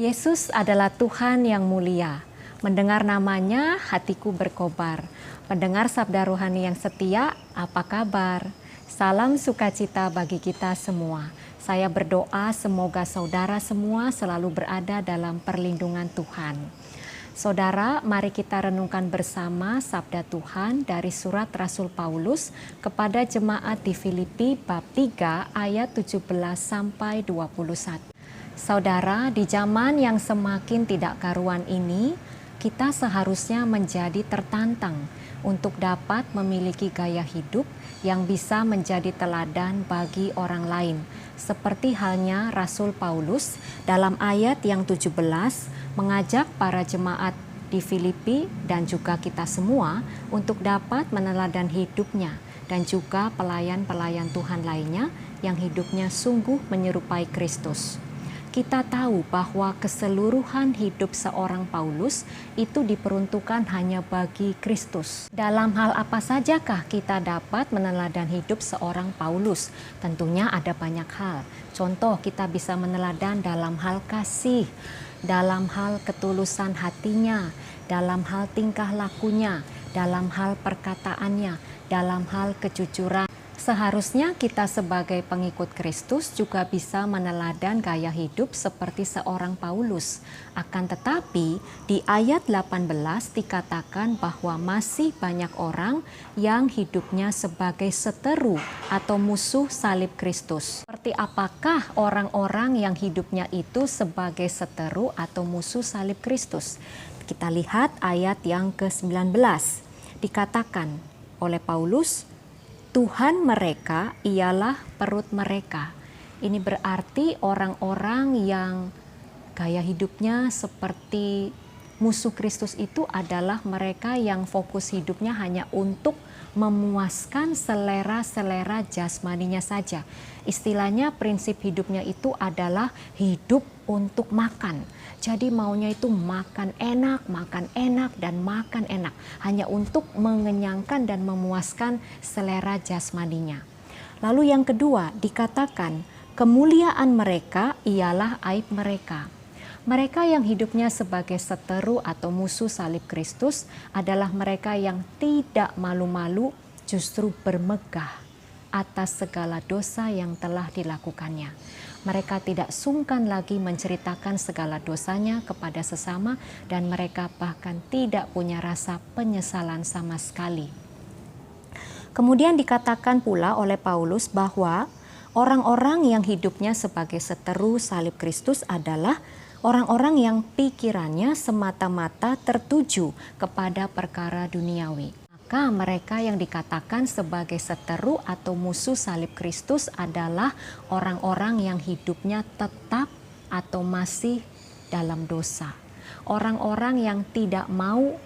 Yesus adalah Tuhan yang mulia. Mendengar namanya, hatiku berkobar. Mendengar sabda rohani yang setia, apa kabar? Salam sukacita bagi kita semua. Saya berdoa semoga saudara semua selalu berada dalam perlindungan Tuhan. Saudara, mari kita renungkan bersama sabda Tuhan dari surat Rasul Paulus kepada jemaat di Filipi bab 3 ayat 17 sampai 21. Saudara, di zaman yang semakin tidak karuan ini, kita seharusnya menjadi tertantang untuk dapat memiliki gaya hidup yang bisa menjadi teladan bagi orang lain. Seperti halnya Rasul Paulus dalam ayat yang 17 mengajak para jemaat di Filipi dan juga kita semua untuk dapat meneladan hidupnya dan juga pelayan-pelayan Tuhan lainnya yang hidupnya sungguh menyerupai Kristus. Kita tahu bahwa keseluruhan hidup seorang Paulus itu diperuntukkan hanya bagi Kristus. Dalam hal apa sajakah kita dapat meneladan hidup seorang Paulus? Tentunya ada banyak hal. Contoh, kita bisa meneladan dalam hal kasih, dalam hal ketulusan hatinya, dalam hal tingkah lakunya, dalam hal perkataannya, dalam hal kejujuran. Seharusnya kita sebagai pengikut Kristus juga bisa meneladan gaya hidup seperti seorang Paulus. Akan tetapi di ayat 18 dikatakan bahwa masih banyak orang yang hidupnya sebagai seteru atau musuh salib Kristus. Seperti apakah orang-orang yang hidupnya itu sebagai seteru atau musuh salib Kristus? Kita lihat ayat yang ke-19. Dikatakan oleh Paulus, Tuhan mereka ialah perut mereka. Ini berarti orang-orang yang gaya hidupnya seperti musuh Kristus itu adalah mereka yang fokus hidupnya hanya untuk memuaskan selera-selera jasmaninya saja. Istilahnya prinsip hidupnya itu adalah hidup untuk makan. Jadi maunya itu makan enak, dan makan enak. Hanya untuk mengenyangkan dan memuaskan selera jasmaninya. Lalu yang kedua dikatakan kemuliaan mereka ialah aib mereka. Mereka yang hidupnya sebagai seteru atau musuh salib Kristus adalah mereka yang tidak malu-malu justru bermegah atas segala dosa yang telah dilakukannya. Mereka tidak sungkan lagi menceritakan segala dosanya kepada sesama dan mereka bahkan tidak punya rasa penyesalan sama sekali. Kemudian dikatakan pula oleh Paulus bahwa orang-orang yang hidupnya sebagai seteru salib Kristus adalah orang-orang yang pikirannya semata-mata tertuju kepada perkara duniawi. Maka mereka yang dikatakan sebagai seteru atau musuh salib Kristus adalah orang-orang yang hidupnya tetap atau masih dalam dosa. Orang-orang yang tidak mau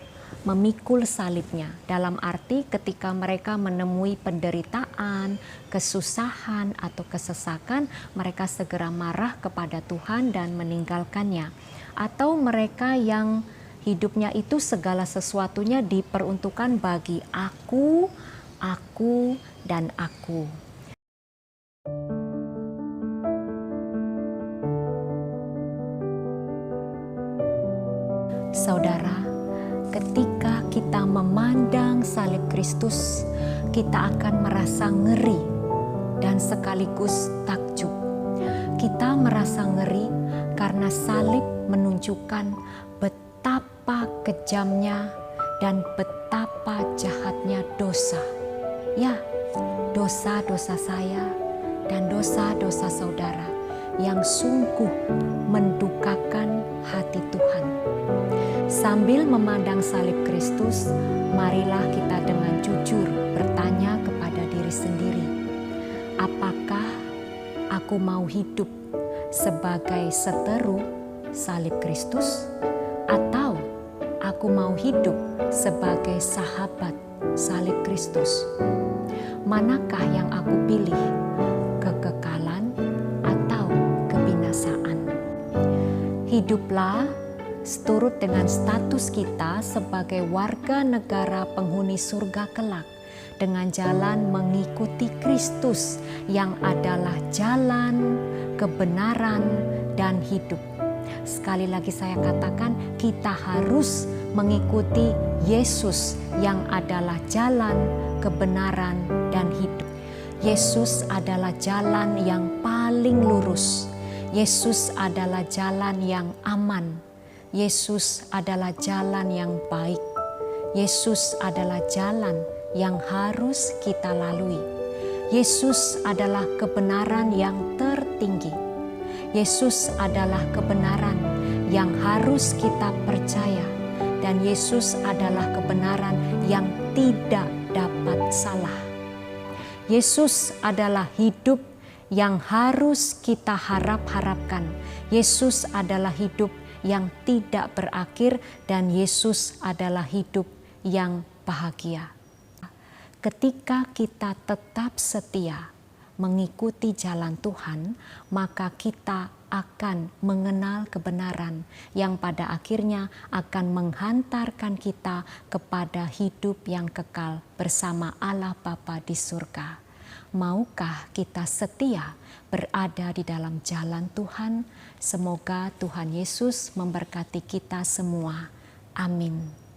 memikul salibnya. Dalam arti ketika mereka menemui penderitaan, kesusahan atau kesesakan, mereka segera marah kepada Tuhan dan meninggalkannya. Atau mereka yang hidupnya itu segala sesuatunya diperuntukkan bagi aku, dan aku. Saudara, ketika kita memandang salib Kristus, kita akan merasa ngeri dan sekaligus takjub. Kita merasa ngeri karena salib menunjukkan betapa kejamnya dan betapa jahatnya dosa. Ya, dosa-dosa saya dan dosa-dosa saudara yang sungguh mendukakan hati Tuhan. Sambil memandang salib Kristus, marilah kita dengan jujur bertanya kepada diri sendiri, apakah aku mau hidup sebagai seteru salib Kristus atau aku mau hidup sebagai sahabat salib Kristus? Manakah yang aku pilih? Kekekalan atau kebinasaan? Hiduplah seturut dengan status kita sebagai warga negara penghuni surga kelak dengan jalan mengikuti Kristus yang adalah jalan, kebenaran, dan hidup. sekali lagi saya katakan, kita harus mengikuti Yesus yang adalah jalan, kebenaran, dan hidup. Yesus adalah jalan yang paling lurus. Yesus adalah jalan yang aman. Yesus adalah jalan yang baik. Yesus adalah jalan yang harus kita lalui. Yesus adalah kebenaran yang tertinggi. Yesus adalah kebenaran yang harus kita percaya. Dan Yesus adalah kebenaran yang tidak dapat salah. Yesus adalah hidup yang harus kita harapkan. Yesus adalah hidup yang tidak berakhir dan Yesus adalah hidup yang bahagia. Ketika kita tetap setia mengikuti jalan Tuhan, maka kita akan mengenal kebenaran yang pada akhirnya akan menghantarkan kita kepada hidup yang kekal bersama Allah Bapa di surga. Maukah kita setia berada di dalam jalan Tuhan? Semoga Tuhan Yesus memberkati kita semua. Amin.